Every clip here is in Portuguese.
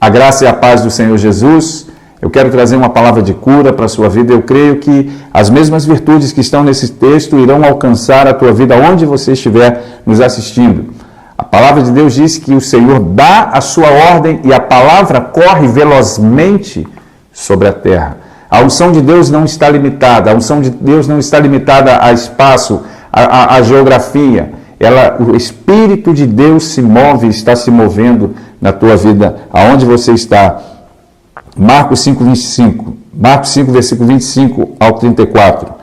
A graça e a paz do Senhor Jesus. Eu quero trazer uma palavra de cura para a sua vida. Eu creio que as mesmas virtudes que estão nesse texto irão alcançar a tua vida onde você estiver nos assistindo. A palavra de Deus diz que o Senhor dá a sua ordem e a palavra corre velozmente sobre a terra. A unção de Deus não está limitada. A unção de Deus não está limitada a espaço, a geografia. O Espírito de Deus se move, está se movendo na tua vida, aonde você está. Marcos 5, versículo 25 ao 34.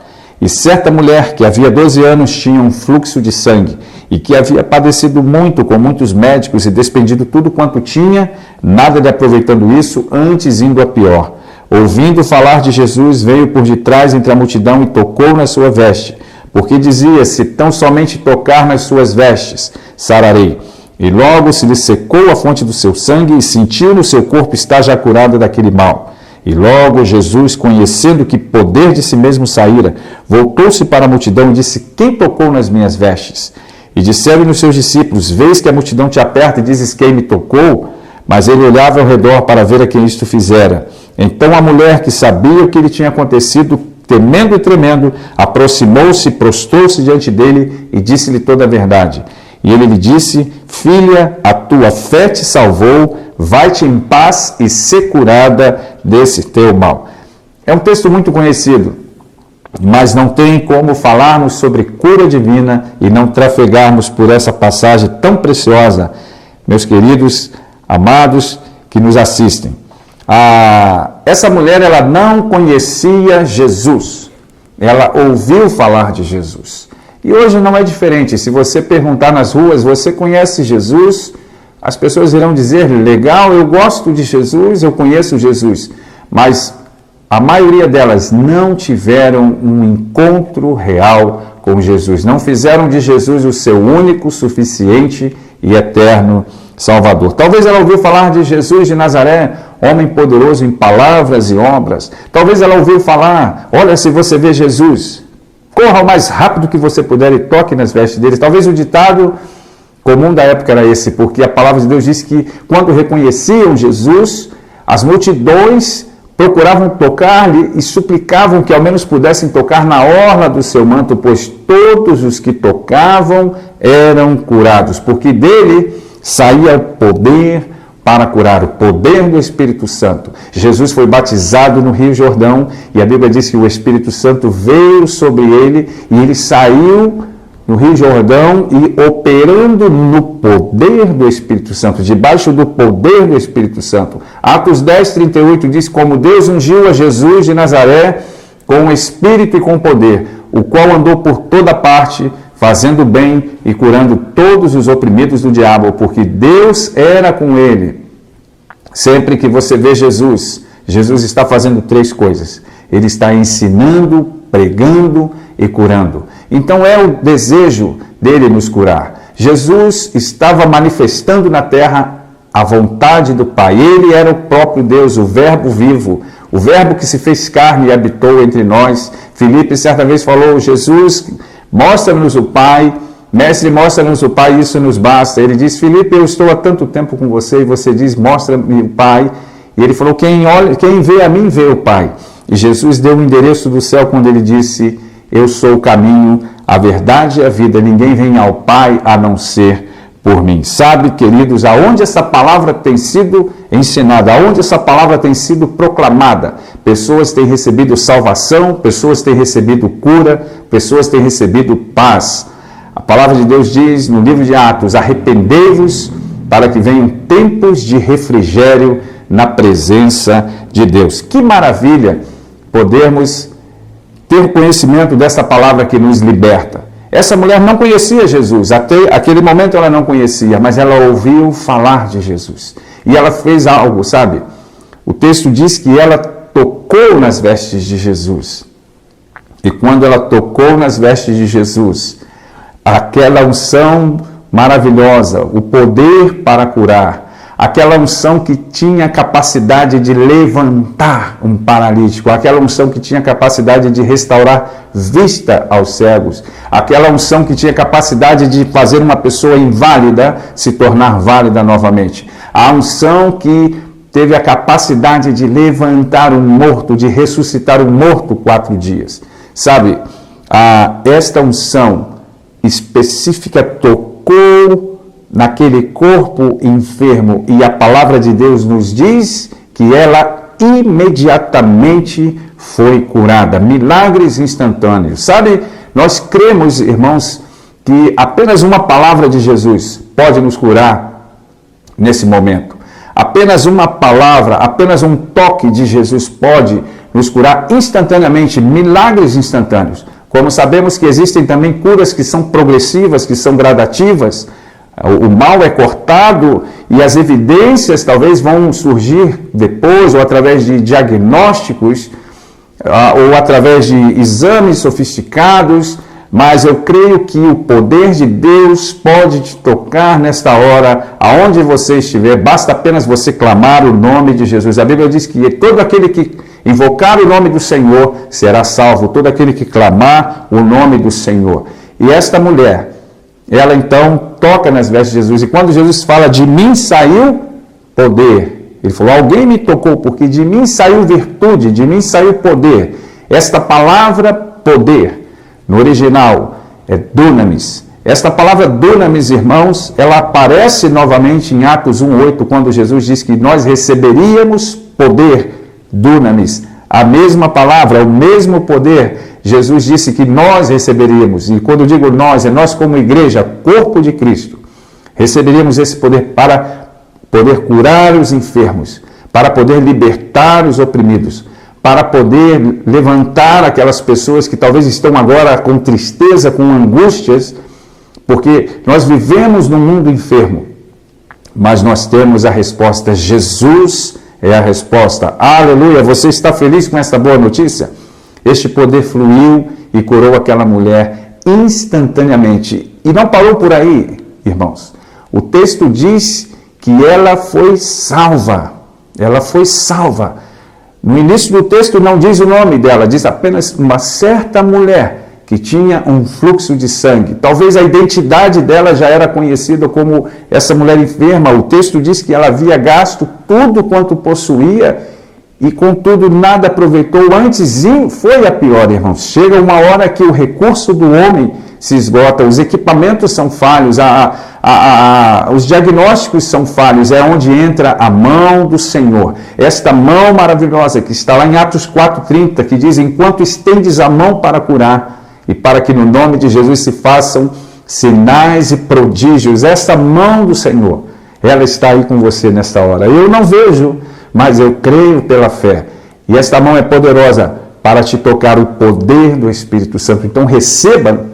E certa mulher que havia 12 anos tinha um fluxo de sangue e que havia padecido muito com muitos médicos e despendido tudo quanto tinha, nada lhe aproveitando isso, antes indo a pior. Ouvindo falar de Jesus, veio por detrás entre a multidão e tocou na sua veste, porque dizia, se tão somente tocar nas suas vestes, sararei. E logo se lhe secou a fonte do seu sangue e sentiu no seu corpo estar já curada daquele mal. E logo Jesus, conhecendo que poder de si mesmo saíra, voltou-se para a multidão e disse, quem tocou nas minhas vestes? E disseram-lhe os seus discípulos, vês que a multidão te aperta e dizes, quem me tocou? Mas ele olhava ao redor para ver a quem isto fizera. Então a mulher, que sabia o que lhe tinha acontecido, temendo e tremendo, aproximou-se, prostrou-se diante dele e disse-lhe toda a verdade. E ele lhe disse, filha, a tua fé te salvou, vai-te em paz e ser curada desse teu mal. É um texto muito conhecido, mas não tem como falarmos sobre cura divina e não trafegarmos por essa passagem tão preciosa, meus queridos, amados, que nos assistem. Essa mulher, ela não conhecia Jesus, ela ouviu falar de Jesus. E hoje não é diferente. Se você perguntar nas ruas, você conhece Jesus? As pessoas irão dizer, legal, eu gosto de Jesus, eu conheço Jesus. Mas a maioria delas não tiveram um encontro real com Jesus. Não fizeram de Jesus o seu único, suficiente e eterno Salvador. Talvez ela ouviu falar de Jesus de Nazaré, homem poderoso em palavras e obras. Talvez ela ouviu falar, olha, se você vê Jesus, corra o mais rápido que você puder e toque nas vestes dele. Talvez o ditado comum da época era esse, porque a palavra de Deus diz que quando reconheciam Jesus, as multidões procuravam tocar-lhe e suplicavam que ao menos pudessem tocar na orla do seu manto, pois todos os que tocavam eram curados, porque dele saía o poder para curar, o poder do Espírito Santo. Jesus foi batizado no Rio Jordão e a Bíblia diz que o Espírito Santo veio sobre ele e ele saiu no Rio Jordão e operando no poder do Espírito Santo, debaixo do poder do Espírito Santo. Atos 10, 38 diz, como Deus ungiu a Jesus de Nazaré com Espírito e com poder, o qual andou por toda parte, fazendo bem e curando todos os oprimidos do diabo, porque Deus era com ele. Sempre que você vê Jesus, Jesus está fazendo três coisas. Ele está ensinando, pregando e curando. Então é o desejo dele nos curar. Jesus estava manifestando na terra a vontade do Pai. Ele era o próprio Deus, o Verbo vivo, o Verbo que se fez carne e habitou entre nós. Filipe certa vez falou, Jesus, mostra-nos o Pai, mestre, mostra-nos o Pai, isso nos basta. Ele diz, Filipe, eu estou há tanto tempo com você, e você diz, mostra-me o Pai. E ele falou, quem vê a mim, vê o Pai. E Jesus deu o endereço do céu quando ele disse, eu sou o caminho, a verdade e a vida, ninguém vem ao Pai a não ser por mim. Sabe, queridos, aonde essa palavra tem sido ensinada, aonde essa palavra tem sido proclamada, pessoas têm recebido salvação, pessoas têm recebido cura, pessoas têm recebido paz. A palavra de Deus diz no livro de Atos, arrependei-vos para que venham tempos de refrigério na presença de Deus. Que maravilha podermos ter o conhecimento dessa palavra que nos liberta. Essa mulher não conhecia Jesus, até aquele momento ela não conhecia, mas ela ouviu falar de Jesus. E ela fez algo, sabe? O texto diz que ela tocou nas vestes de Jesus. E quando ela tocou nas vestes de Jesus, aquela unção maravilhosa, o poder para curar, aquela unção que tinha capacidade de levantar um paralítico, aquela unção que tinha capacidade de restaurar vista aos cegos, aquela unção que tinha capacidade de fazer uma pessoa inválida se tornar válida novamente, a unção que teve a capacidade de levantar um morto, de ressuscitar um morto 4 dias. Sabe, esta unção específica tocou naquele corpo enfermo e a palavra de Deus nos diz que ela imediatamente foi curada. Milagres instantâneos. Sabe, nós cremos, irmãos, que apenas uma palavra de Jesus pode nos curar nesse momento. Apenas uma palavra, apenas um toque de Jesus pode nos curar instantaneamente, milagres instantâneos. Como sabemos que existem também curas que são progressivas, que são gradativas, o mal é cortado e as evidências talvez vão surgir depois, ou através de diagnósticos, ou através de exames sofisticados, mas eu creio que o poder de Deus pode te tocar nesta hora, aonde você estiver, basta apenas você clamar o nome de Jesus. A Bíblia diz que todo aquele que invocar o nome do Senhor será salvo, todo aquele que clamar o nome do Senhor. E esta mulher, ela então toca nas vestes de Jesus, e quando Jesus fala, de mim saiu poder, ele falou, alguém me tocou, porque de mim saiu virtude, de mim saiu poder. Esta palavra poder, no original, é dunamis. Esta palavra dunamis, irmãos, ela aparece novamente em Atos 1:8, quando Jesus diz que nós receberíamos poder, dunamis. A mesma palavra, o mesmo poder, Jesus disse que nós receberíamos. E quando eu digo nós, é nós como igreja, corpo de Cristo, receberíamos esse poder para poder curar os enfermos, para poder libertar os oprimidos, para poder levantar aquelas pessoas que talvez estão agora com tristeza, com angústias, porque nós vivemos num mundo enfermo, mas nós temos a resposta. Jesus é a resposta. Aleluia! Você está feliz com esta boa notícia? Este poder fluiu e curou aquela mulher instantaneamente. E não parou por aí, irmãos. O texto diz que ela foi salva. Ela foi salva. No início do texto não diz o nome dela, diz apenas uma certa mulher que tinha um fluxo de sangue. Talvez a identidade dela já era conhecida como essa mulher enferma. O texto diz que ela havia gasto tudo quanto possuía e, contudo, nada aproveitou. Antes foi a pior, irmãos. Chega uma hora que o recurso do homem se esgota, os equipamentos são falhos, os diagnósticos são falhos, é onde entra a mão do Senhor. Esta mão maravilhosa que está lá em Atos 4:30, que diz, enquanto estendes a mão para curar, e para que no nome de Jesus se façam sinais e prodígios. Esta mão do Senhor, ela está aí com você nesta hora. Eu não vejo, mas eu creio pela fé. E esta mão é poderosa para te tocar o poder do Espírito Santo. Então receba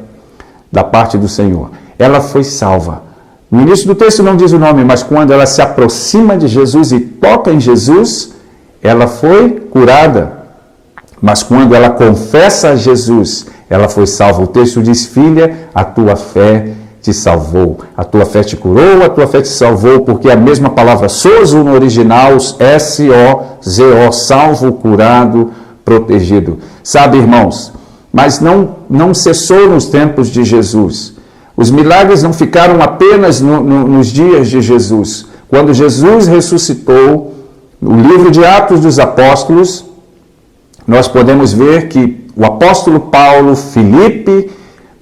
da parte do Senhor. Ela foi salva. No início do texto não diz o nome, mas quando ela se aproxima de Jesus e toca em Jesus, ela foi curada. Mas quando ela confessa a Jesus, ela foi salva. O texto diz, filha, a tua fé te salvou. A tua fé te curou, a tua fé te salvou, porque a mesma palavra sozo no original, S-O-Z-O, salvo, curado, protegido. Sabe, irmãos, mas não cessou nos tempos de Jesus. Os milagres não ficaram apenas nos dias de Jesus. Quando Jesus ressuscitou, no livro de Atos dos Apóstolos, nós podemos ver que o apóstolo Paulo, Filipe,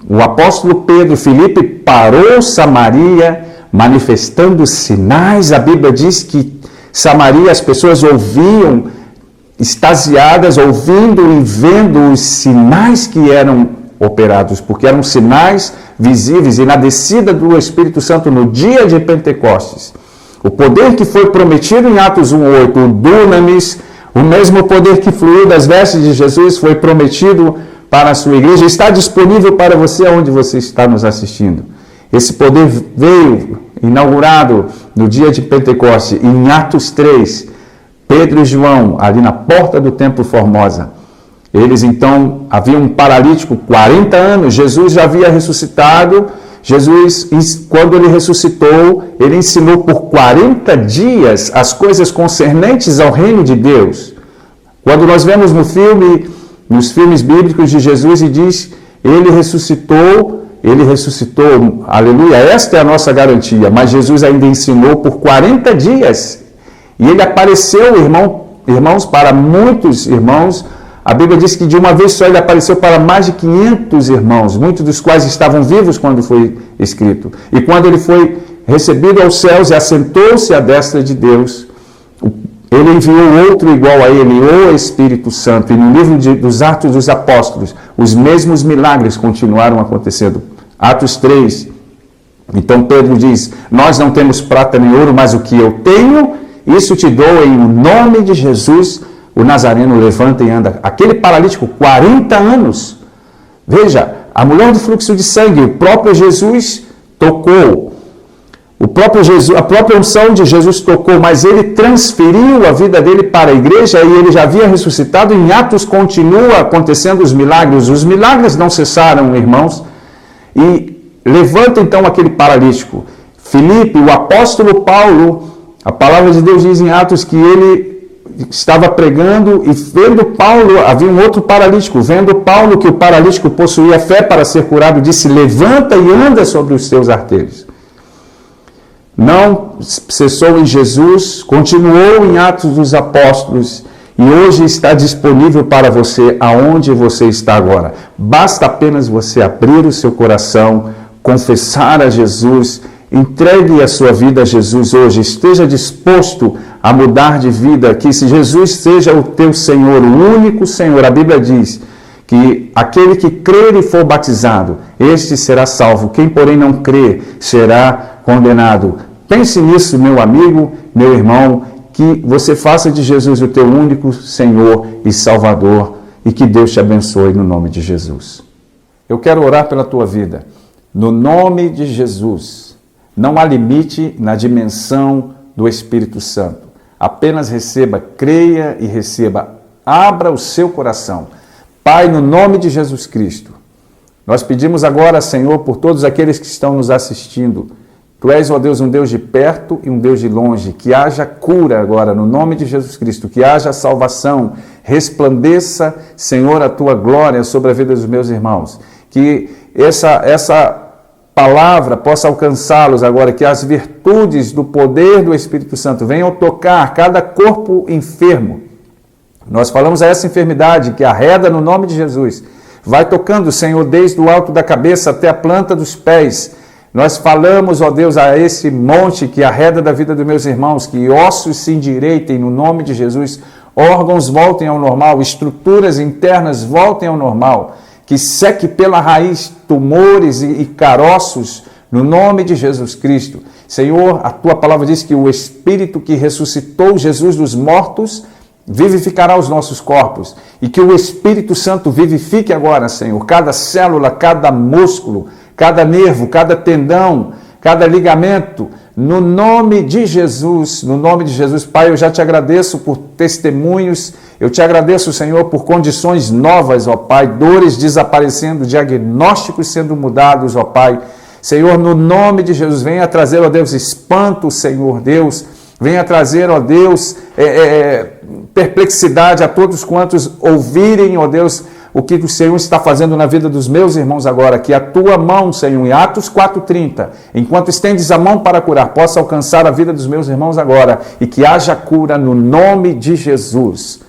o apóstolo Pedro, Filipe parou Samaria, manifestando sinais. A Bíblia diz que Samaria, as pessoas ouviam, extasiadas, ouvindo e vendo os sinais que eram operados, porque eram sinais visíveis, e na descida do Espírito Santo no dia de Pentecostes, o poder que foi prometido em Atos 1:8, o dunamis, o mesmo poder que fluiu das vestes de Jesus foi prometido para a sua igreja, está disponível para você onde você está nos assistindo. Esse poder veio inaugurado no dia de Pentecostes, em Atos 3, Pedro e João, ali na porta do Templo Formosa. Eles então, havia um paralítico, 40 anos, Jesus já havia ressuscitado. Jesus, quando ele ressuscitou, ele ensinou por 40 dias as coisas concernentes ao reino de Deus. Quando nós vemos nos filmes bíblicos de Jesus, e diz, ele ressuscitou, aleluia, esta é a nossa garantia. Mas Jesus ainda ensinou por 40 dias. E ele apareceu, irmãos, para muitos irmãos. A Bíblia diz que de uma vez só ele apareceu para mais de 500 irmãos, muitos dos quais estavam vivos quando foi escrito. E quando ele foi recebido aos céus e assentou-se à destra de Deus, ele enviou outro igual a ele, o Espírito Santo. E no livro dos Atos dos Apóstolos, os mesmos milagres continuaram acontecendo. Atos 3, então Pedro diz: nós não temos prata nem ouro, mas o que eu tenho, isso te dou em nome de Jesus. O Nazareno levanta e anda. Aquele paralítico, 40 anos. Veja, a mulher do fluxo de sangue, o próprio Jesus tocou. A própria unção de Jesus tocou, mas ele transferiu a vida dele para a igreja e ele já havia ressuscitado. Em Atos continua acontecendo os milagres. Os milagres não cessaram, irmãos. E levanta então aquele paralítico. Filipe, o apóstolo Paulo, a palavra de Deus diz em Atos que ele estava pregando e vendo Paulo, havia um outro paralítico, vendo Paulo que o paralítico possuía fé para ser curado, disse: levanta e anda sobre os teus artelhos. Não cessou em Jesus, continuou em Atos dos Apóstolos e hoje está disponível para você aonde você está agora. Basta apenas você abrir o seu coração, confessar a Jesus, entregue a sua vida a Jesus hoje, esteja disposto a mudar de vida, que se Jesus seja o teu Senhor, o único Senhor. A Bíblia diz que aquele que crer e for batizado, este será salvo. Quem, porém, não crer, será condenado. Pense nisso, meu amigo, meu irmão, que você faça de Jesus o teu único Senhor e Salvador e que Deus te abençoe no nome de Jesus. Eu quero orar pela tua vida. No nome de Jesus, não há limite na dimensão do Espírito Santo. Apenas receba, creia e receba. Abra o seu coração. Pai, no nome de Jesus Cristo, nós pedimos agora, Senhor, por todos aqueles que estão nos assistindo. Tu és, ó Deus, um Deus de perto e um Deus de longe. Que haja cura agora, no nome de Jesus Cristo. Que haja salvação. Resplandeça, Senhor, a tua glória sobre a vida dos meus irmãos. Que essa palavra possa alcançá-los agora, que as virtudes do poder do Espírito Santo venham tocar cada corpo enfermo. Nós falamos a essa enfermidade que arreda no nome de Jesus. Vai tocando, Senhor, desde o alto da cabeça até a planta dos pés. Nós falamos, ó Deus, a esse monte que arreda da vida dos meus irmãos, que ossos se endireitem no nome de Jesus, órgãos voltem ao normal, estruturas internas voltem ao normal, que seque pela raiz tumores e caroços, no nome de Jesus Cristo. Senhor, a tua palavra diz que o Espírito que ressuscitou Jesus dos mortos vivificará os nossos corpos, e que o Espírito Santo vivifique agora, Senhor, cada célula, cada músculo, cada nervo, cada tendão, cada ligamento, no nome de Jesus, Pai, eu já te agradeço por testemunhos, eu te agradeço, Senhor, por condições novas, ó Pai, dores desaparecendo, diagnósticos sendo mudados, ó Pai. Senhor, no nome de Jesus, venha trazer, ó Deus, espanto, Senhor Deus, venha trazer, ó Deus, perplexidade a todos quantos ouvirem, ó Deus, o que o Senhor está fazendo na vida dos meus irmãos agora, que a tua mão, Senhor, em Atos 4:30, enquanto estendes a mão para curar, possa alcançar a vida dos meus irmãos agora, e que haja cura no nome de Jesus.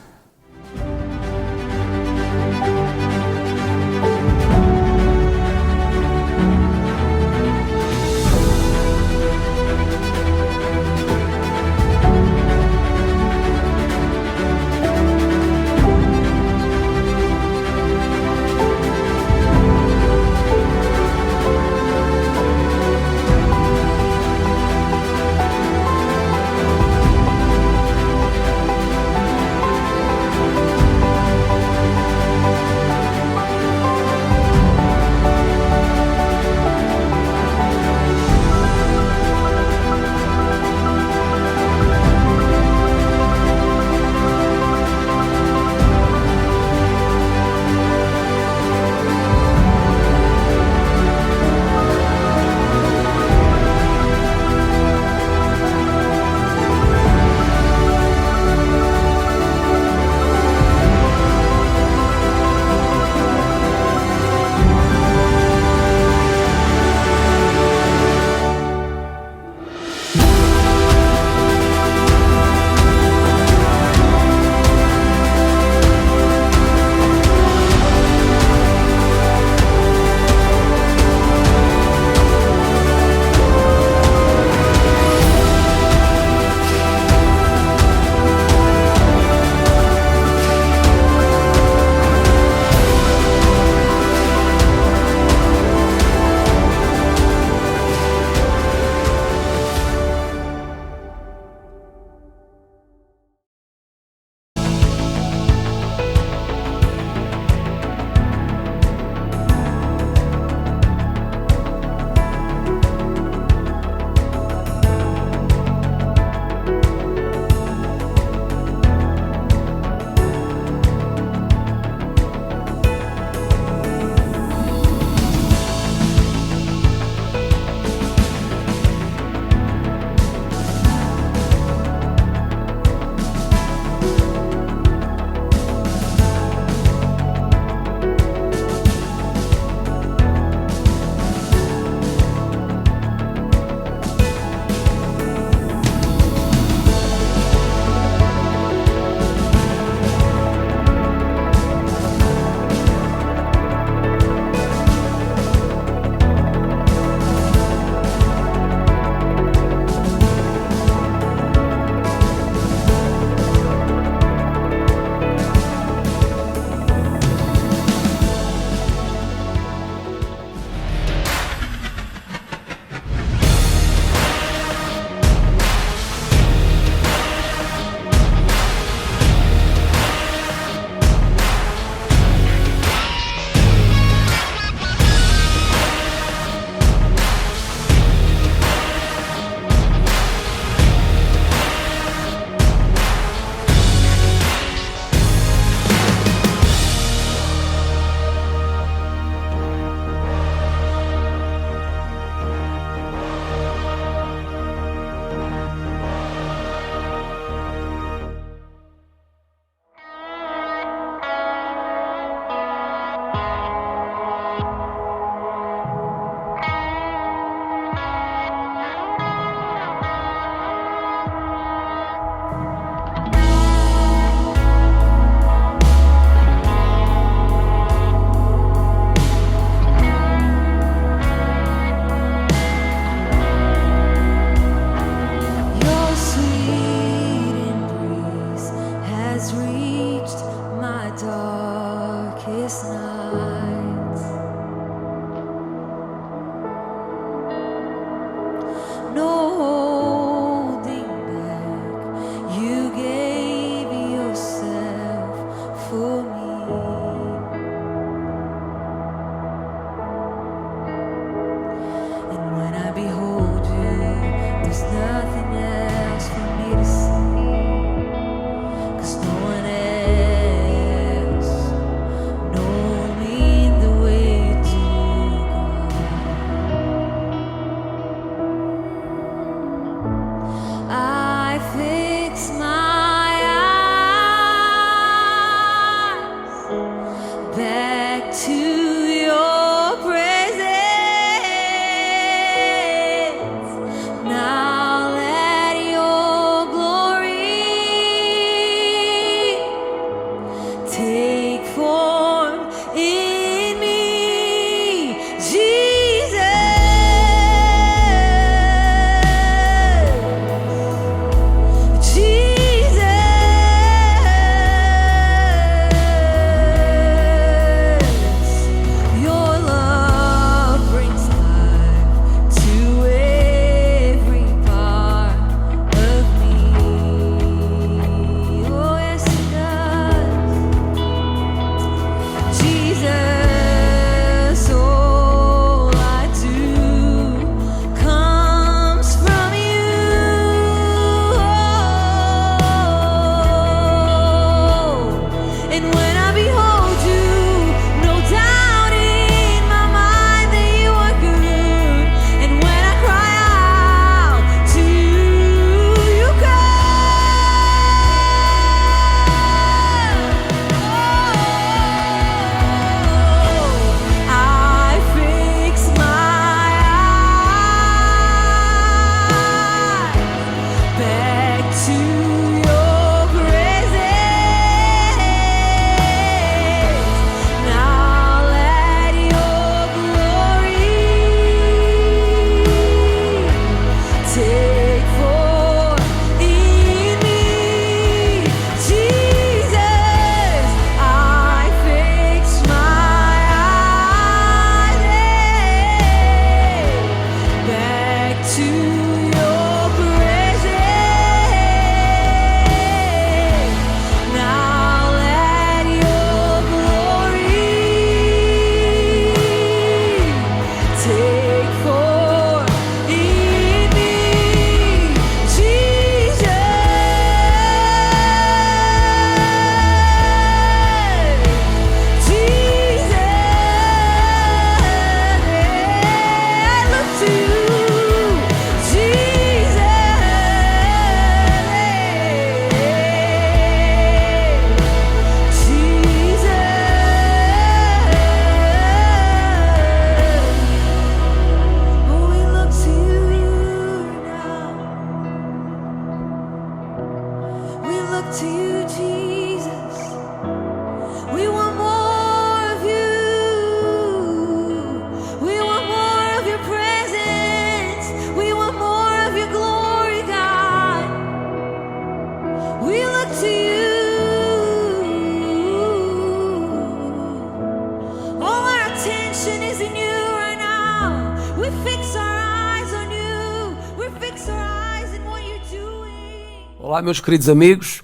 Olá, meus queridos amigos,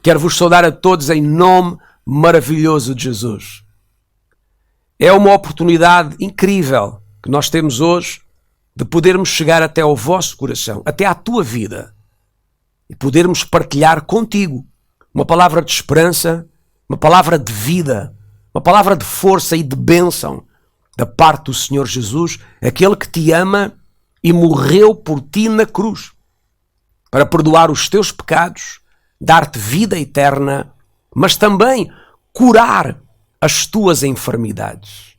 quero vos saudar a todos em nome maravilhoso de Jesus. É uma oportunidade incrível que nós temos hoje de podermos chegar até ao vosso coração, até à tua vida, e podermos partilhar contigo uma palavra de esperança, uma palavra de vida, uma palavra de força e de bênção da parte do Senhor Jesus, aquele que te ama e morreu por ti na cruz, para perdoar os teus pecados, dar-te vida eterna, mas também curar as tuas enfermidades.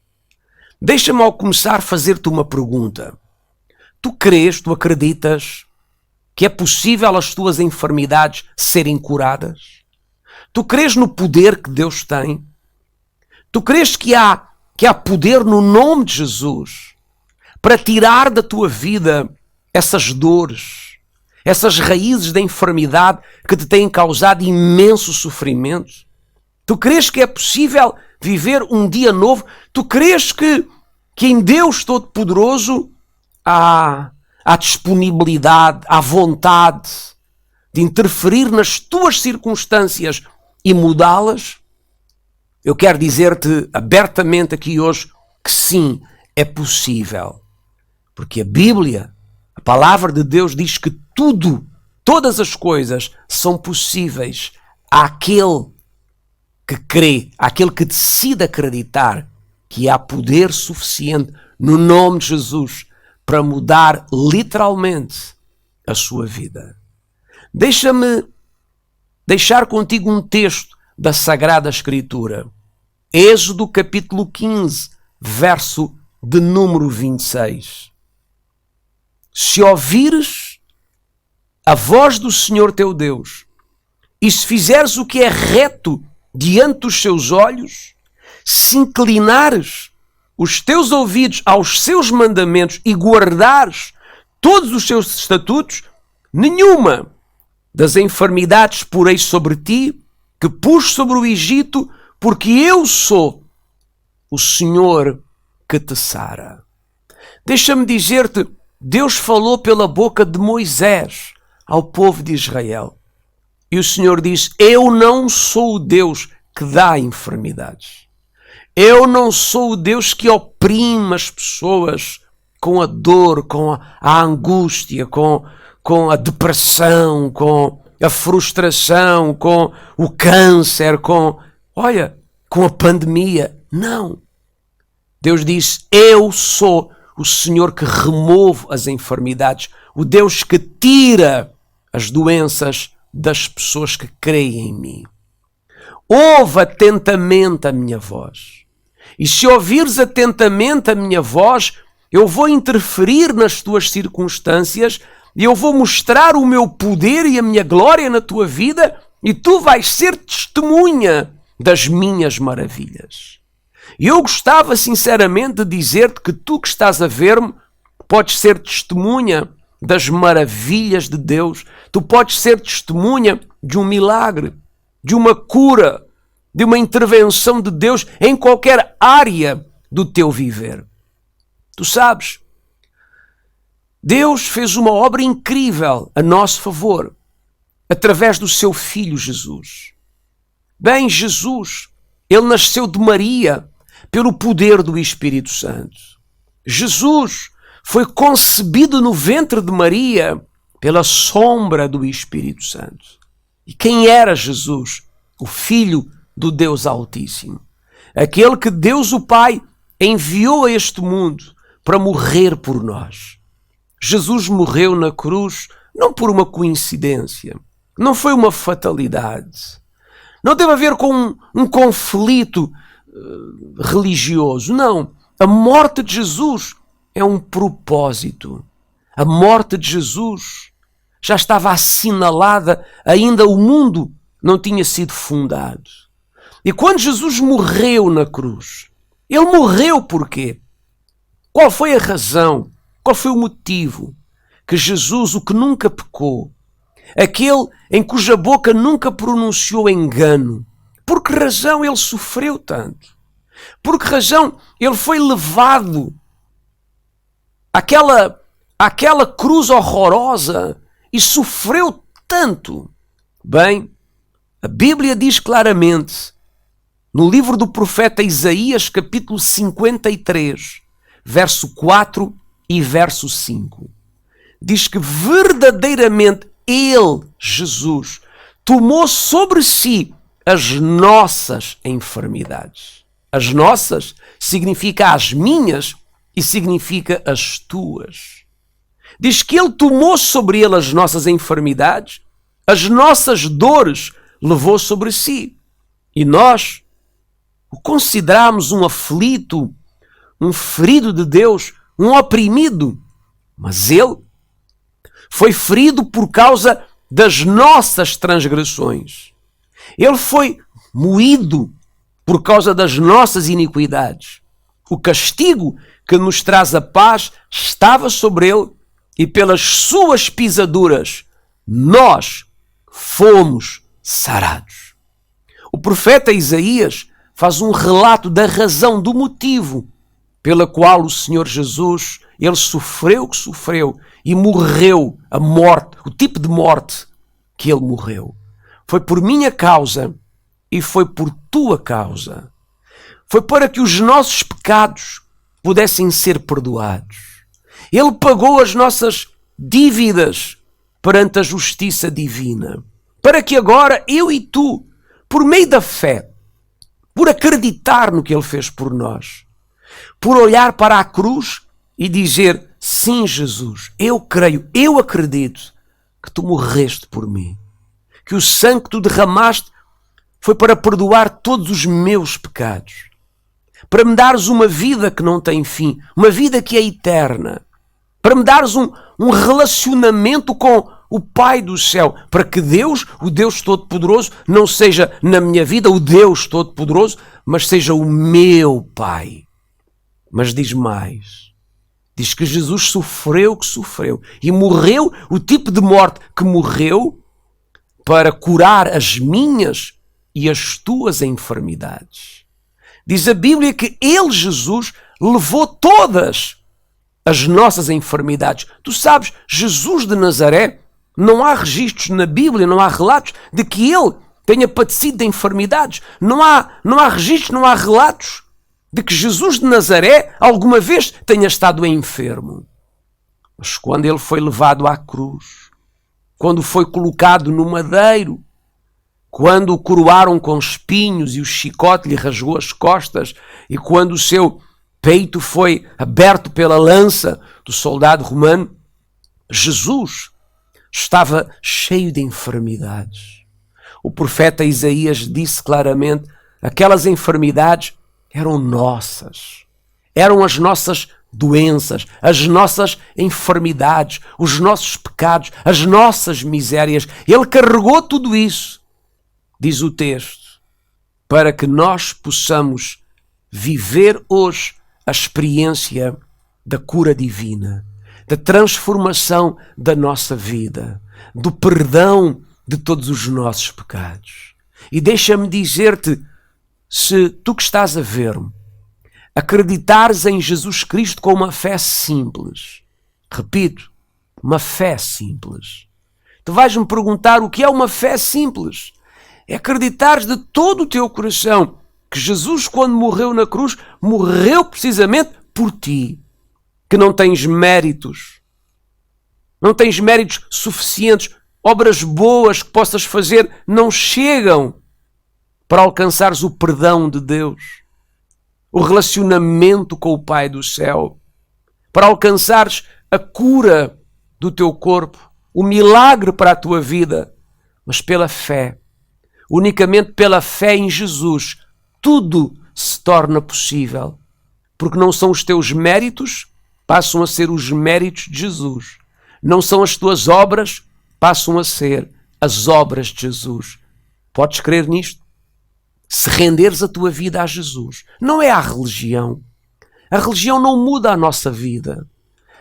Deixa-me ao começar fazer-te uma pergunta. Tu crês, tu acreditas que é possível as tuas enfermidades serem curadas? Tu crês no poder que Deus tem? Tu crês que há poder no nome de Jesus para tirar da tua vida essas dores, essas raízes da enfermidade que te têm causado imenso sofrimento? Tu crês que é possível viver um dia novo? Tu crês que em Deus Todo-Poderoso há disponibilidade, há vontade de interferir nas tuas circunstâncias e mudá-las? Eu quero dizer-te abertamente aqui hoje que sim, é possível. Porque a Bíblia, a palavra de Deus diz que todas as coisas são possíveis àquele que crê, àquele que decide acreditar que há poder suficiente no nome de Jesus para mudar literalmente a sua vida. Deixa-me deixar contigo um texto da Sagrada Escritura. Êxodo capítulo 15, verso de número 26. Se ouvires a voz do Senhor teu Deus, e se fizeres o que é reto diante dos seus olhos, se inclinares os teus ouvidos aos seus mandamentos e guardares todos os seus estatutos, nenhuma das enfermidades porei sobre ti que pus sobre o Egito, porque eu sou o Senhor que te sara. Deixa-me dizer-te, Deus falou pela boca de Moisés ao povo de Israel. E o Senhor diz: eu não sou o Deus que dá enfermidades. Eu não sou o Deus que oprime as pessoas com a dor, com a angústia, com a depressão, com a frustração, com o câncer, com a pandemia. Não. Deus diz: eu sou o Senhor que remove as enfermidades, o Deus que tira as doenças das pessoas que creem em mim. Ouve atentamente a minha voz. E se ouvires atentamente a minha voz, eu vou interferir nas tuas circunstâncias e eu vou mostrar o meu poder e a minha glória na tua vida e tu vais ser testemunha das minhas maravilhas. E eu gostava sinceramente de dizer-te que tu que estás a ver-me podes ser testemunha das maravilhas de Deus. Tu podes ser testemunha de um milagre, de uma cura, de uma intervenção de Deus em qualquer área do teu viver. Tu sabes, Deus fez uma obra incrível a nosso favor, através do seu Filho Jesus. Bem, Jesus, ele nasceu de Maria pelo poder do Espírito Santo. Jesus foi concebido no ventre de Maria pela sombra do Espírito Santo. E quem era Jesus? O Filho do Deus Altíssimo. Aquele que Deus o Pai enviou a este mundo para morrer por nós. Jesus morreu na cruz não por uma coincidência, não foi uma fatalidade, não teve a ver com um conflito religioso, não. A morte de Jesus é um propósito. A morte de Jesus já estava assinalada, ainda o mundo não tinha sido fundado. E quando Jesus morreu na cruz, ele morreu por quê? Qual foi a razão? Qual foi o motivo? Que Jesus, o que nunca pecou, aquele em cuja boca nunca pronunciou engano, por que razão ele sofreu tanto? Por que razão ele foi levado àquela cruz horrorosa e sofreu tanto? Bem, a Bíblia diz claramente, no livro do profeta Isaías, capítulo 53, verso 4 e verso 5, diz que verdadeiramente ele, Jesus, tomou sobre si as nossas enfermidades. As nossas significa as minhas e significa as tuas. Diz que ele tomou sobre ele as nossas enfermidades, as nossas dores levou sobre si. E nós o consideramos um aflito, um ferido de Deus, um oprimido. Mas ele foi ferido por causa das nossas transgressões. Ele foi moído por causa das nossas iniquidades. O castigo que nos traz a paz estava sobre ele e pelas suas pisaduras nós fomos sarados. O profeta Isaías faz um relato da razão, do motivo pela qual o Senhor Jesus, ele sofreu o que sofreu e morreu a morte, o tipo de morte que ele morreu. Foi por minha causa e foi por tua causa. Foi para que os nossos pecados pudessem ser perdoados. Ele pagou as nossas dívidas perante a justiça divina. para que agora eu e tu, por meio da fé, por acreditar no que Ele fez por nós, por olhar para a cruz e dizer, sim, Jesus, eu creio, eu acredito que tu morreste por mim, que o sangue que tu derramaste foi para perdoar todos os meus pecados, para me dares uma vida que não tem fim, uma vida que é eterna, para me dares um relacionamento com o Pai do céu, para que Deus, o Deus Todo-Poderoso, não seja na minha vida o Deus Todo-Poderoso, mas seja o meu Pai. Mas diz mais. Diz que Jesus sofreu o que sofreu e morreu o tipo de morte que morreu para curar as minhas e as tuas enfermidades. Diz a Bíblia que Ele, Jesus, levou todas as nossas enfermidades. Tu sabes, Jesus de Nazaré, não há registros na Bíblia, não há relatos de que Ele tenha padecido de enfermidades. Não há registros, não há relatos de que Jesus de Nazaré alguma vez tenha estado enfermo. Mas quando Ele foi levado à cruz, quando foi colocado no madeiro, quando o coroaram com espinhos e o chicote lhe rasgou as costas, e quando o seu peito foi aberto pela lança do soldado romano, Jesus estava cheio de enfermidades. O profeta Isaías disse claramente, aquelas enfermidades eram nossas, eram as nossas doenças, as nossas enfermidades, os nossos pecados, as nossas misérias. Ele carregou tudo isso, diz o texto, para que nós possamos viver hoje a experiência da cura divina, da transformação da nossa vida, do perdão de todos os nossos pecados. E deixa-me dizer-te, se tu que estás a ver-me, acreditares em Jesus Cristo com uma fé simples, repito, uma fé simples, tu vais-me perguntar o que é uma fé simples. É acreditares de todo o teu coração que Jesus, quando morreu na cruz, morreu precisamente por ti, que não tens méritos suficientes, obras boas que possas fazer não chegam para alcançares o perdão de Deus, o relacionamento com o Pai do céu, para alcançares a cura do teu corpo, o milagre para a tua vida, mas pela fé, unicamente pela fé em Jesus, tudo se torna possível, porque não são os teus méritos, passam a ser os méritos de Jesus. Não são as tuas obras, passam a ser as obras de Jesus. Podes crer nisto? Se renderes a tua vida a Jesus, não é à religião. A religião não muda a nossa vida.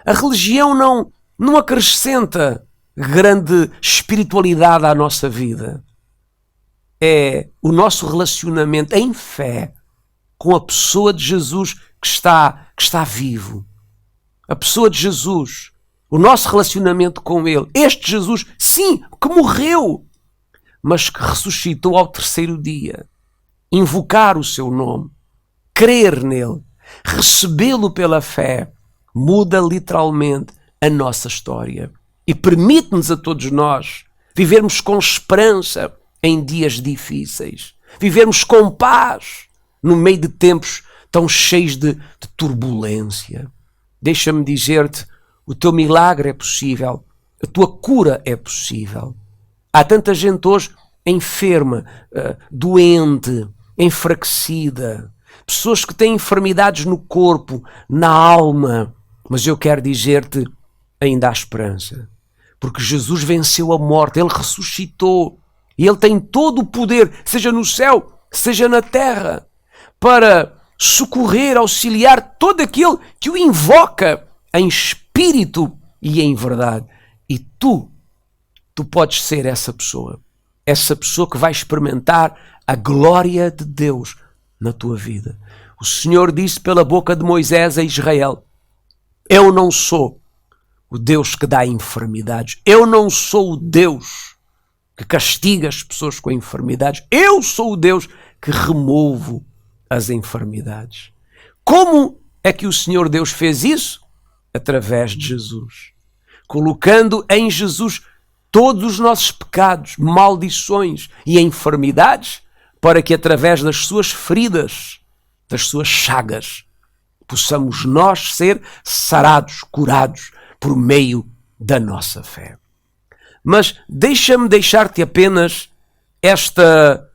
A religião não acrescenta grande espiritualidade à nossa vida. É o nosso relacionamento em fé com a pessoa de Jesus que está vivo. A pessoa de Jesus, o nosso relacionamento com Ele. Este Jesus, sim, que morreu, mas que ressuscitou ao terceiro dia. Invocar o seu nome, crer nele, recebê-lo pela fé, muda literalmente a nossa história e permite-nos a todos nós vivermos com esperança em dias difíceis, vivermos com paz no meio de tempos tão cheios de turbulência. Deixa-me dizer-te, o teu milagre é possível, a tua cura é possível. Há tanta gente hoje enferma, doente, enfraquecida, pessoas que têm enfermidades no corpo, na alma, mas eu quero dizer-te, ainda há esperança, porque Jesus venceu a morte, Ele ressuscitou, e Ele tem todo o poder, seja no céu, seja na terra, para socorrer, auxiliar todo aquele que o invoca em espírito e em verdade. E tu podes ser essa pessoa que vai experimentar a glória de Deus na tua vida. O Senhor disse pela boca de Moisés a Israel, eu não sou o Deus que dá enfermidades, eu não sou o Deus que castiga as pessoas com enfermidades, eu sou o Deus que removo as enfermidades. Como é que o Senhor Deus fez isso? Através de Jesus. Colocando em Jesus todos os nossos pecados, maldições e enfermidades, para que através das suas feridas, das suas chagas, possamos nós ser sarados, curados por meio da nossa fé. Mas deixa-me deixar-te apenas esta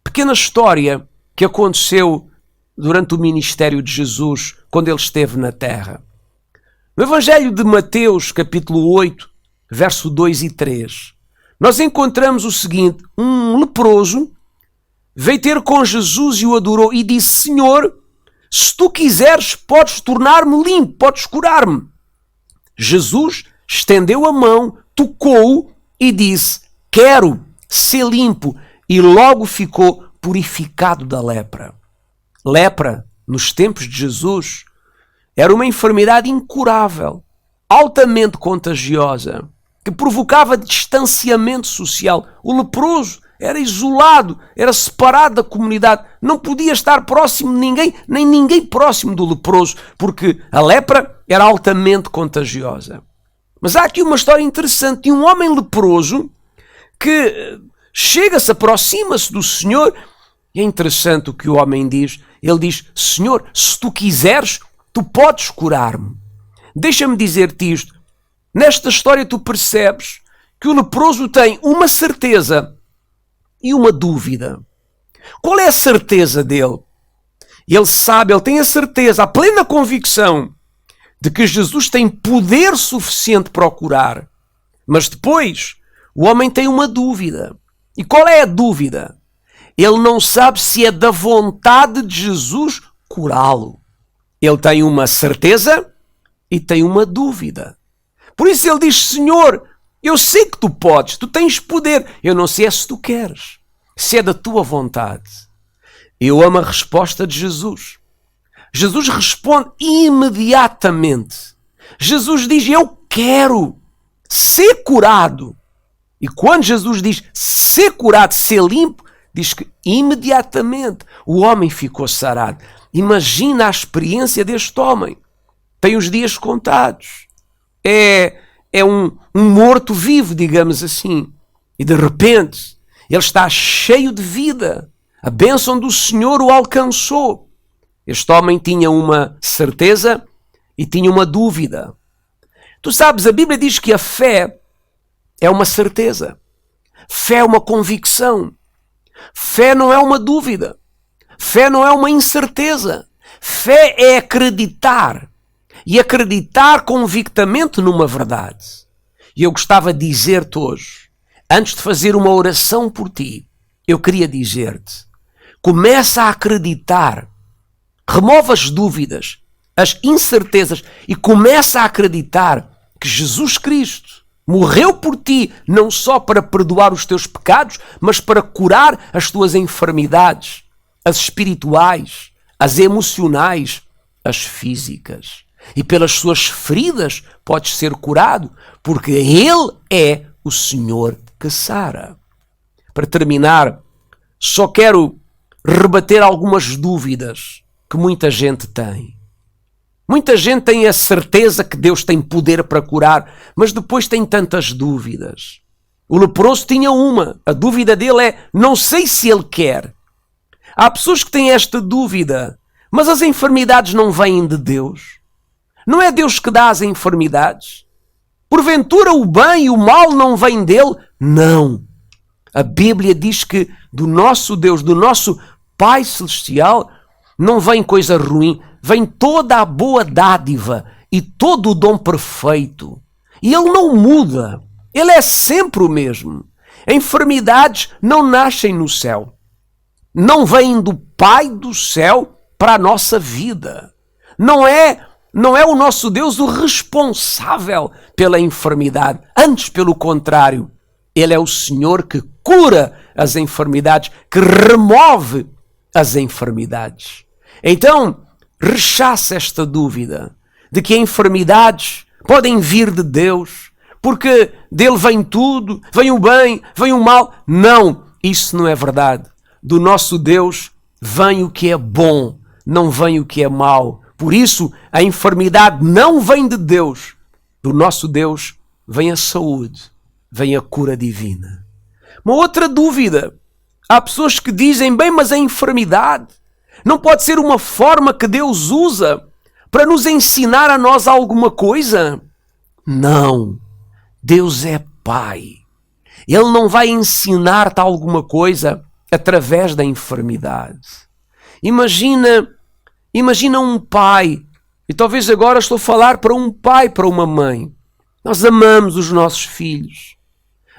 pequena história que aconteceu durante o ministério de Jesus, quando ele esteve na terra. No Evangelho de Mateus, capítulo 8, verso 2 e 3, nós encontramos o seguinte: um leproso veio ter com Jesus e o adorou e disse: Senhor, se tu quiseres, podes tornar-me limpo, podes curar-me. Jesus estendeu a mão, tocou-o e disse: quero ser limpo. E logo ficou purificado da lepra. Lepra, nos tempos de Jesus, era uma enfermidade incurável, altamente contagiosa, que provocava distanciamento social. O leproso era isolado, era separado da comunidade, não podia estar próximo de ninguém, nem ninguém próximo do leproso, porque a lepra era altamente contagiosa. Mas há aqui uma história interessante de um homem leproso que chega-se, aproxima-se do Senhor, e é interessante o que o homem diz. Ele diz: Senhor, se tu quiseres, tu podes curar-me. Deixa-me dizer-te isto. Nesta história tu percebes que o leproso tem uma certeza e uma dúvida. Qual é a certeza dele? Ele sabe, ele tem a certeza, a plena convicção de que Jesus tem poder suficiente para o curar. Mas depois, o homem tem uma dúvida. E qual é a dúvida? Ele não sabe se é da vontade de Jesus curá-lo. Ele tem uma certeza e tem uma dúvida. Por isso ele diz: Senhor, eu sei que tu podes, tu tens poder. Eu não sei se tu queres, se é da tua vontade. Eu amo a resposta de Jesus. Jesus responde imediatamente. Jesus diz: eu quero ser curado. E quando Jesus diz ser curado, ser limpo, diz que imediatamente o homem ficou sarado. Imagina a experiência deste homem. Tem os dias contados. É um morto-vivo, digamos assim. E de repente, ele está cheio de vida. A bênção do Senhor o alcançou. Este homem tinha uma certeza e tinha uma dúvida. Tu sabes, a Bíblia diz que a fé é uma certeza. Fé é uma convicção. Fé não é uma dúvida. Fé não é uma incerteza. Fé é acreditar. E acreditar convictamente numa verdade. E eu gostava de dizer-te hoje, antes de fazer uma oração por ti, eu queria dizer-te: começa a acreditar. Remove as dúvidas, as incertezas e começa a acreditar que Jesus Cristo morreu por ti, não só para perdoar os teus pecados, mas para curar as tuas enfermidades, as espirituais, as emocionais, as físicas. E pelas suas feridas podes ser curado, porque Ele é o Senhor que sara. Para terminar, só quero rebater algumas dúvidas que muita gente tem. Muita gente tem a certeza que Deus tem poder para curar, mas depois tem tantas dúvidas. O leproso tinha uma. A dúvida dele é: não sei se ele quer. Há pessoas que têm esta dúvida, mas as enfermidades não vêm de Deus. Não é Deus que dá as enfermidades? Porventura o bem e o mal não vêm dele? Não. A Bíblia diz que do nosso Deus, do nosso Pai Celestial, não vem coisa ruim, vem toda a boa dádiva e todo o dom perfeito. E Ele não muda, Ele é sempre o mesmo. Enfermidades não nascem no céu, não vêm do Pai do céu para a nossa vida. Não é o nosso Deus o responsável pela enfermidade. Antes, pelo contrário, Ele é o Senhor que cura as enfermidades, que remove as enfermidades. Então, rechaça esta dúvida de que enfermidades podem vir de Deus, porque dele vem tudo, vem o bem, vem o mal. Não, isso não é verdade. Do nosso Deus vem o que é bom, não vem o que é mau. Por isso, a enfermidade não vem de Deus. Do nosso Deus vem a saúde, vem a cura divina. Uma outra dúvida. Há pessoas que dizem, bem, mas a enfermidade não pode ser uma forma que Deus usa para nos ensinar a nós alguma coisa? Não. Deus é Pai. Ele não vai ensinar-te alguma coisa através da enfermidade. Imagina um pai, e talvez agora estou a falar para um pai, para uma mãe. Nós amamos os nossos filhos.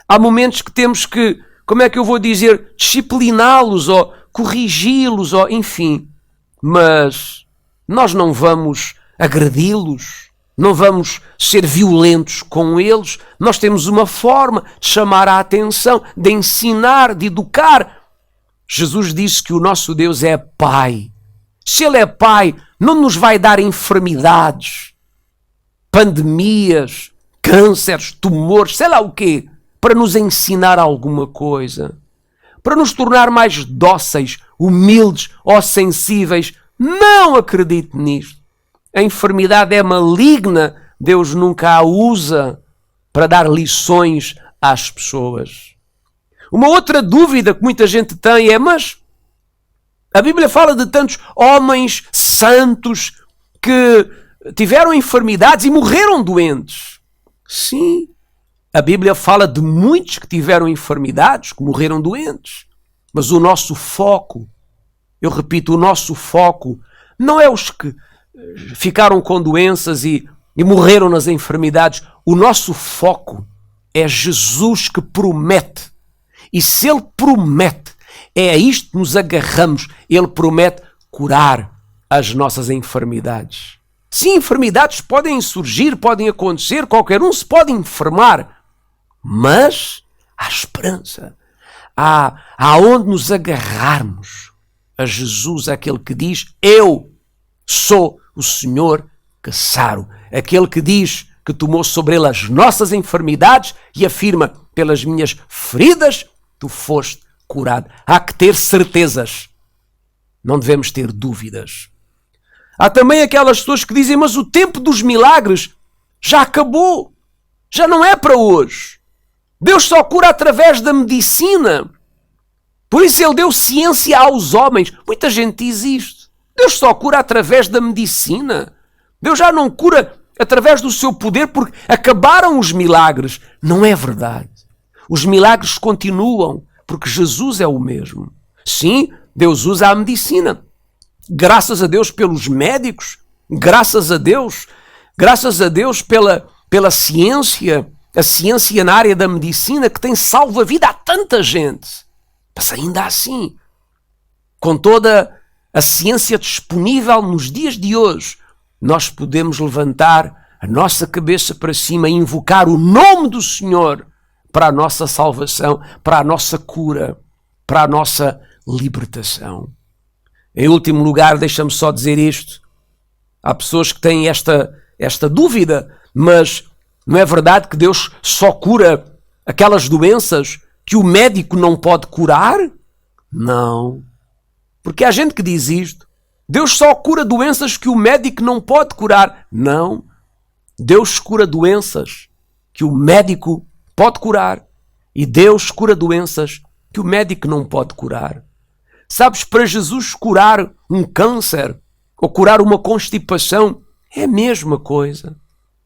Há momentos que temos que, como é que eu vou dizer, discipliná-los ou corrigi-los, ou enfim. Mas nós não vamos agredi-los, não vamos ser violentos com eles. Nós temos uma forma de chamar a atenção, de ensinar, de educar. Jesus disse que o nosso Deus é Pai. Se Ele é Pai, não nos vai dar enfermidades, pandemias, cânceres, tumores, sei lá o quê, para nos ensinar alguma coisa, para nos tornar mais dóceis, humildes ou sensíveis. Não acredite nisto. A enfermidade é maligna. Deus nunca a usa para dar lições às pessoas. Uma outra dúvida que muita gente tem é, mas a Bíblia fala de tantos homens santos que tiveram enfermidades e morreram doentes. Sim, a Bíblia fala de muitos que tiveram enfermidades, que morreram doentes. Mas o nosso foco, eu repito, o nosso foco não é os que ficaram com doenças e morreram nas enfermidades. O nosso foco é Jesus que promete. E se Ele promete, é a isto que nos agarramos. Ele promete curar as nossas enfermidades. Sim, enfermidades podem surgir, podem acontecer, qualquer um se pode enfermar. Mas há esperança. Há onde nos agarrarmos a Jesus, aquele que diz, eu sou o Senhor que saro. Aquele que diz que tomou sobre ele as nossas enfermidades e afirma, pelas minhas feridas, tu foste curado. Há que ter certezas. Não devemos ter dúvidas. Há também aquelas pessoas que dizem, mas o tempo dos milagres já acabou. Já não é para hoje. Deus só cura através da medicina. Por isso Ele deu ciência aos homens. Muita gente diz isto. Deus só cura através da medicina. Deus já não cura através do seu poder porque acabaram os milagres. Não é verdade. Os milagres continuam porque Jesus é o mesmo. Sim, Deus usa a medicina. Graças a Deus pelos médicos. Graças a Deus pela ciência. A ciência na área da medicina que tem salvo a vida a tanta gente. Mas ainda assim, com toda a ciência disponível nos dias de hoje, nós podemos levantar a nossa cabeça para cima e invocar o nome do Senhor para a nossa salvação, para a nossa cura, para a nossa libertação. Em último lugar, deixa-me só dizer isto. Há pessoas que têm esta dúvida, mas não é verdade que Deus só cura aquelas doenças que o médico não pode curar? Não. Porque há gente que diz isto. Deus só cura doenças que o médico não pode curar. Não. Deus cura doenças que o médico pode curar. E Deus cura doenças que o médico não pode curar. Sabes, para Jesus curar um câncer ou curar uma constipação é a mesma coisa.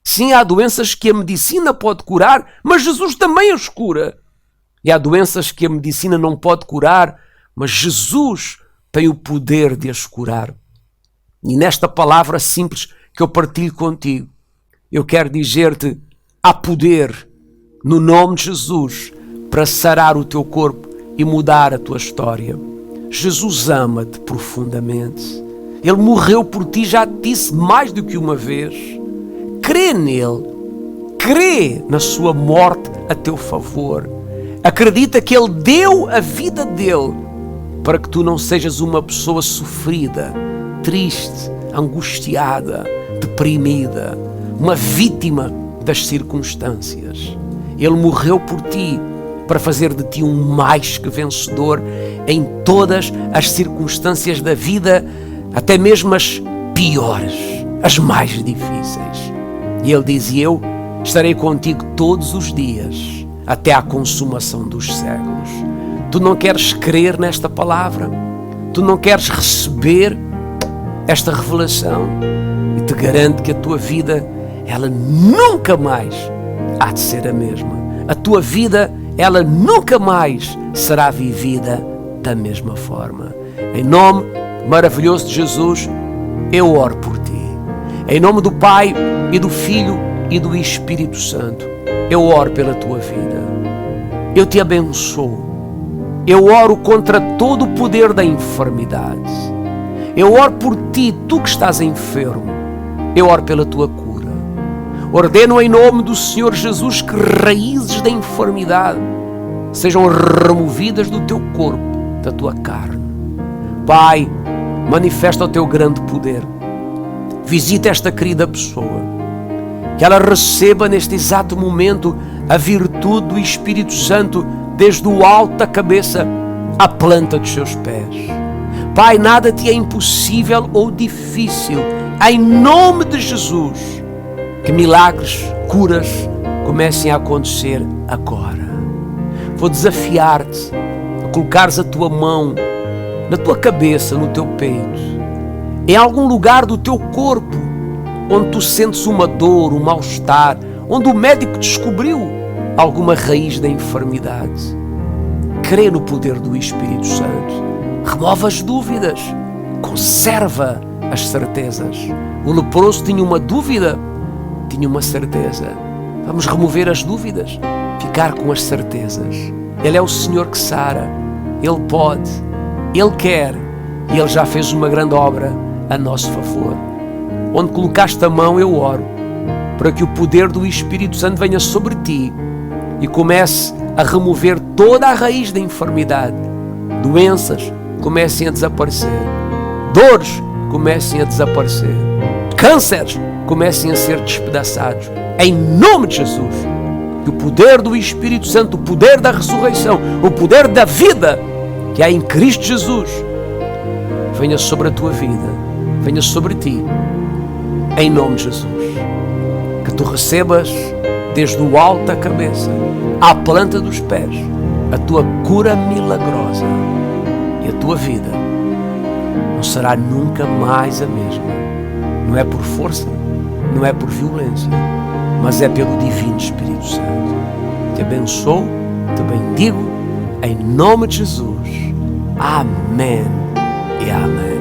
Sim, há doenças que a medicina pode curar, mas Jesus também as cura. E há doenças que a medicina não pode curar, mas Jesus tem o poder de as curar. E nesta palavra simples que eu partilho contigo, eu quero dizer-te, há poder no nome de Jesus para sarar o teu corpo e mudar a tua história. Jesus ama-te profundamente. Ele morreu por ti, já te disse mais do que uma vez. Crê nele. Crê na sua morte a teu favor. Acredita que Ele deu a vida dele para que tu não sejas uma pessoa sofrida, triste, angustiada, deprimida, uma vítima das circunstâncias. Ele morreu por ti para fazer de ti um mais que vencedor em todas as circunstâncias da vida, até mesmo as piores, as mais difíceis. E Ele dizia, eu Estarei contigo todos os dias, até à consumação dos séculos. Tu não queres crer nesta palavra? Tu não queres receber esta revelação? E te garanto que a tua vida, ela nunca mais há de ser a mesma. A tua vida, ela nunca mais será vivida da mesma forma. Em nome maravilhoso de Jesus, eu oro por ti. Em nome do Pai e do Filho e do Espírito Santo, eu oro pela tua vida. Eu te abençoo. Eu oro contra todo o poder da enfermidade. Eu oro por ti, tu que estás enfermo. Eu oro pela tua cura. Ordeno em nome do Senhor Jesus que raízes da enfermidade sejam removidas do teu corpo, da tua carne. Pai, manifesta o teu grande poder. Visita esta querida pessoa. Que ela receba neste exato momento a virtude do Espírito Santo desde o alto da cabeça à planta dos seus pés. Pai, nada te é impossível ou difícil. Em nome de Jesus, que milagres, curas comecem a acontecer agora. Vou desafiar-te a colocares a tua mão na tua cabeça, no teu peito, em algum lugar do teu corpo onde tu sentes uma dor, um mal-estar, onde o médico descobriu alguma raiz da enfermidade. Crê no poder do Espírito Santo. Remove as dúvidas. Conserva as certezas. O leproso tinha uma dúvida, tinha uma certeza. Vamos remover as dúvidas, ficar com as certezas. Ele é o Senhor que sara. Ele pode, Ele quer e Ele já fez uma grande obra a nosso favor. Onde colocaste a mão, eu oro para que o poder do Espírito Santo venha sobre ti e comece a remover toda a raiz da enfermidade. Doenças comecem a desaparecer. Dores comecem a desaparecer. Cânceres comecem a ser despedaçados. Em nome de Jesus, que o poder do Espírito Santo, o poder da ressurreição, o poder da vida que há em Cristo Jesus, venha sobre a tua vida, venha sobre ti, em nome de Jesus. Que tu recebas desde o alto da cabeça à planta dos pés a tua cura milagrosa e a tua vida não será nunca mais a mesma. Não é por força, não é por violência, mas é pelo Divino Espírito Santo. Te abençoo, te bendigo, em nome de Jesus. Amém e amém.